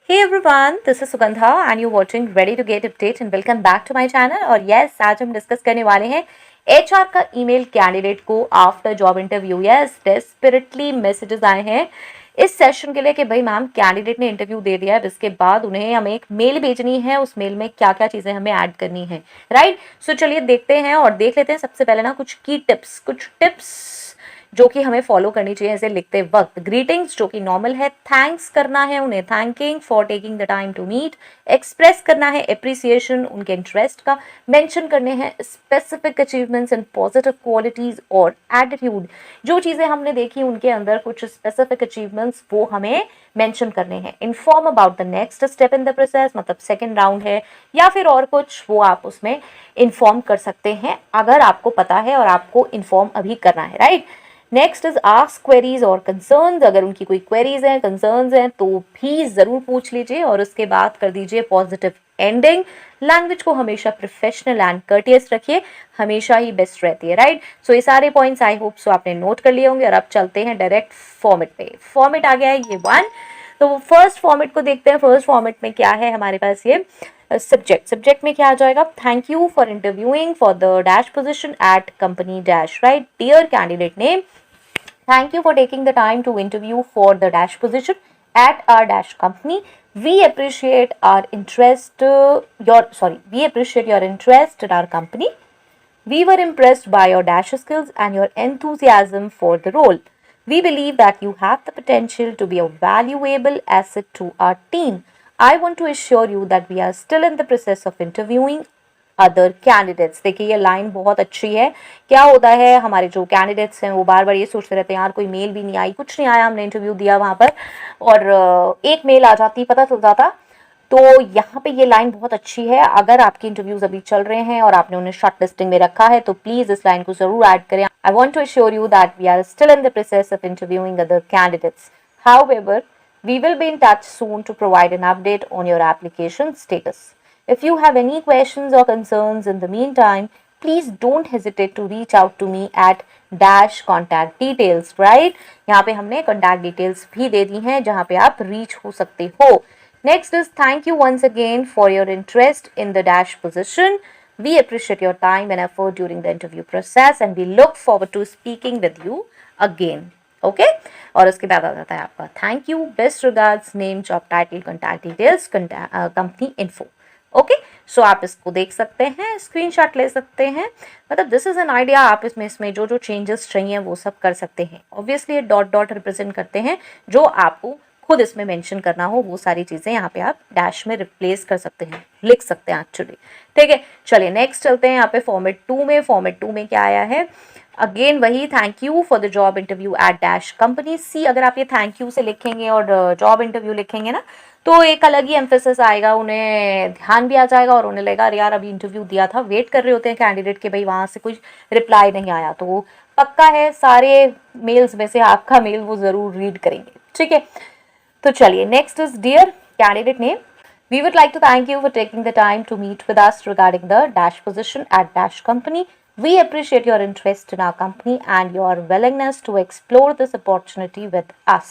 Hey everyone, this is Sugandha and you're watching Ready to Get Update and welcome back to my channel। और yes, आज हम discuss करने वाले हैं HR का ईमेल कैंडिडेट को after job interview. Yes, desperately messages आए हैं इस सेशन के लिए कि भाई मैम कैंडिडेट ने इंटरव्यू दे दिया है, इसके बाद उन्हें हमें एक मेल भेजनी है, उस मेल में क्या क्या चीज़ें हमें ऐड करनी है, राइट। सो चलिए देखते हैं और देख लेते हैं सबसे पहले ना कुछ की टिप्स, कुछ टिप्स जो कि हमें फॉलो करनी चाहिए ऐसे लिखते वक्त। ग्रीटिंग्स जो कि नॉर्मल है, थैंक्स करना है उन्हें, thanking for taking the time to meet, express करना है एप्रिसिएशन उनके इंटरेस्ट का, मेंशन करने हैं specific achievements and positive qualities और एटीट्यूड। जो चीज़ें हमने देखी उनके अंदर कुछ स्पेसिफिक अचीवमेंट्स वो हमें मेंशन करने हैं। Inform about the next step in the process, मतलब सेकेंड राउंड है या फिर और कुछ, वो आप उसमें इन्फॉर्म कर सकते हैं अगर आपको पता है और आपको इन्फॉर्म अभी करना है, right. Next is ask queries और कंसर्न्स। अगर उनकी कोई क्वेरीज हैं, कंसर्न्स हैं तो भी ज़रूर पूछ लीजिए और उसके बाद कर दीजिए पॉजिटिव एंडिंग। लैंग्वेज को हमेशा प्रोफेशनल एंड कर्टियस रखिए, हमेशा ही बेस्ट रहती है, राइट। सो ये सारे पॉइंट्स आई होप सो आपने नोट कर लिए होंगे और अब चलते हैं डायरेक्ट फॉर्मेट पे। फॉर्मेट आ गया है ये वन, तो फर्स्ट फॉर्मेट को देखते हैं। फर्स्ट फॉर्मेट में क्या है हमारे पास, ये सब्जेक्ट में क्या आ जाएगा, thank you for interviewing for the dash position at company dash, right. Dear candidate name, thank you for taking the time to interview for the dash position at our dash company. We appreciate we appreciate your interest in our company. We were impressed by your dash skills and your enthusiasm for the role. We believe that you have the potential to be a valuable asset to our team. I want to assure you that we are still in the process of interviewing other candidates. देखिए ये line बहुत अच्छी है। क्या होता है, हमारे जो कैंडिडेट्स हैं वो बार बार ये सोचते रहते हैं यार कोई मेल भी नहीं आई, कुछ नहीं आया, हमने इंटरव्यू दिया वहाँ पर और एक मेल आ जाती, पता चल जाता। तो यहाँ पे ये लाइन बहुत अच्छी है। अगर आपके इंटरव्यूज अभी चल रहे हैं और आपने उन्हें शॉर्ट लिस्टिंग में रखा है तो प्लीज इस लाइन को जरूर ऐड करें। I want to assure you that we are still in the process of interviewing other candidates. However, we will be in touch soon to provide an update on your application status. If you have any questions or concerns in the meantime, please don't hesitate to reach out to me at dash contact details, right? यहाँ पे हमने contact details भी दे दी हैं जहाँ पे आप reach हो सकते हो। Next is thank you once again for your interest in the dash position. We appreciate your time and effort during the interview process and we look forward to speaking with you again. Okay और उसके बाद आ जाता है आपका thank you, best regards, name, job title, contact details, company info. Okay, so आप इसको देख सकते हैं, स्क्रीनशॉट ले सकते हैं। मतलब दिस इज एन आइडिया, आप इसमें जो जो चेंजेस चाहिए वो सब कर सकते हैं। ऑब्वियसली ये डॉट डॉट रिप्रेजेंट करते हैं, जो आपको खुद इसमें मेंशन करना हो वो सारी चीज़ें यहाँ पे आप डैश में रिप्लेस कर सकते हैं, लिख सकते हैं एक्चुअली। ठीक है, चलिए नेक्स्ट चलते हैं। यहाँ पे फॉर्मेट 2 में, फॉर्मेट 2 में क्या आया है, अगेन वही thank you for the job interview at dash company. See, अगर आप ये थैंक यू से लिखेंगे और जॉब इंटरव्यू लिखेंगे ना तो एक अलग ही एम्फेसिस आएगा, उन्हें ध्यान भी आ जाएगा और उन्हें लगेगा यार अभी इंटरव्यू दिया था, वेट कर रहे होते हैं कैंडिडेट के भाई वहाँ से कुछ रिप्लाई नहीं आया। तो पक्का है सारे मेल्स में से आपका मेल वो ज़रूर रीड करेंगे। ठीक है, तो चलिए next is dear candidate name, we would like to thank you for taking the time to meet with us regarding the dash position at dash company. We appreciate your interest in our company and your willingness to explore this opportunity with us.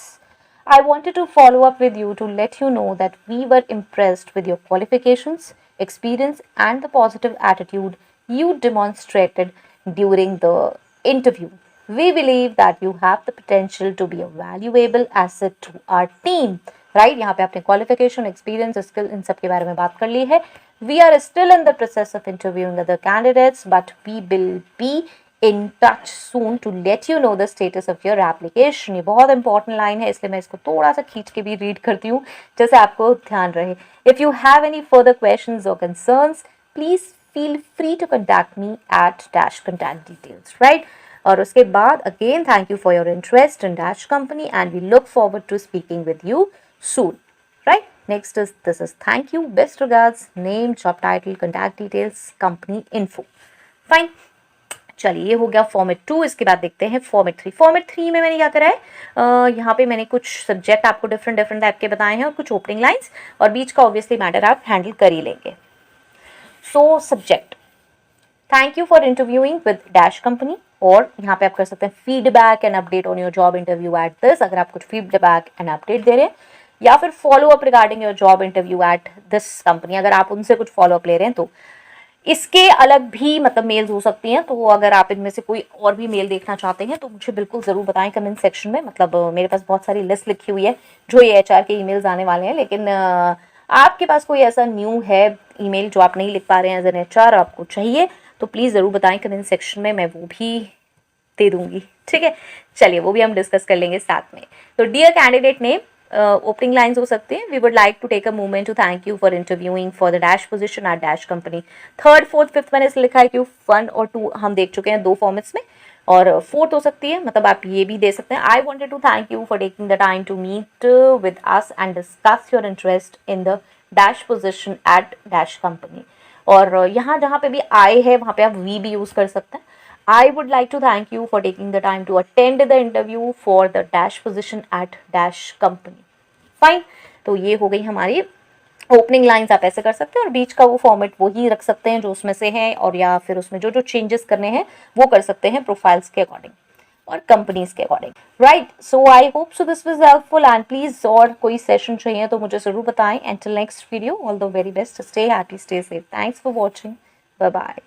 I wanted to follow up with you to let you know that we were impressed with your qualifications, experience, and the positive attitude you demonstrated during the interview. We believe that you have the potential to be a valuable asset to our team. Right, यहाँ पे आपने qualification, experience, skill, इन सब के बारे में बात कर ली है। We are still in the process of interviewing other candidates but we will be in touch soon to let you know the status of your application. ये बहुत इंपॉर्टेंट लाइन है, इसलिए मैं इसको थोड़ा सा खींच के भी रीड करती हूँ जैसे आपको ध्यान रहे। If you have any further questions और concerns please feel free to contact me at dash contact details, right. और उसके बाद again thank you for your interest in dash company and we look forward to speaking with you soon, right? Next is this is thank you, best regards, name, job title, contact details, company info. Fine. चलिए ये हो गया format 2। इसके बाद देखते हैं format 3। Format 3 में मैंने क्या करा है, यहाँ पे मैंने कुछ सब्जेक्ट आपको डिफरेंट टाइप के बताए हैं और कुछ ओपनिंग लाइंस और बीच का ऑब्वियसली मैटर आप हैंडल कर ही लेंगे। So subject, thank you for interviewing with dash company, और यहाँ पे आप कर सकते हैं feedback and update on your job interview at this, अगर आप कुछ फीडबैक एंड अपडेट दे रहे हैं। या फिर follow up regarding your job interview at this company, अगर आप उनसे कुछ फॉलो अप ले रहे हैं तो इसके अलग भी मतलब मेल्स हो सकती हैं। तो अगर आप इनमें से कोई और भी मेल देखना चाहते हैं तो मुझे बिल्कुल ज़रूर बताएं कमेंट सेक्शन में। मतलब मेरे पास बहुत सारी लिस्ट लिखी हुई है जो ये एचआर के ईमेल्स आने वाले हैं, लेकिन आपके पास कोई ऐसा न्यू है ईमेल जो आप नहीं लिख पा रहे हैं एज एन एचआर, आपको चाहिए तो प्लीज़ ज़रूर बताएं कमेंट सेक्शन में, मैं वो भी दे दूंगी। ठीक है, चलिए वो भी हम डिस्कस कर लेंगे साथ में। तो dear candidate name, opening lines हो सकते हैं। We would like to take a moment to thank you for interviewing for the dash position at dash company. Third fourth fifth मैंने इसलिए लिखा है कि 1 और 2 हम देख चुके हैं 2 फॉर्मेट्स में, और फोर्थ हो सकती है, मतलब आप ये भी दे सकते हैं। I wanted to thank you for taking the time to meet with us and discuss your interest in the dash position at dash company. और यहाँ जहाँ पे भी आई है वहाँ पे आप वी भी यूज़ कर सकते हैं। I would like to thank you for taking the time to attend the interview for the dash position at dash company. Fine. तो ये हो गई हमारी ओपनिंग लाइंस। आप ऐसे कर सकते हैं और बीच का वो फॉर्मेट वो ही रख सकते हैं जो उसमें से है, और या फिर उसमें जो जो चेंजेस करने हैं वो कर सकते हैं प्रोफाइल्स के अकॉर्डिंग और कंपनीज के according. Right, so I hope so this was helpful and please और कोई सेशन चाहिए तो मुझे जरूर बताएं। Until next video, all the very best, stay happy, stay safe, thanks for watching, bye bye.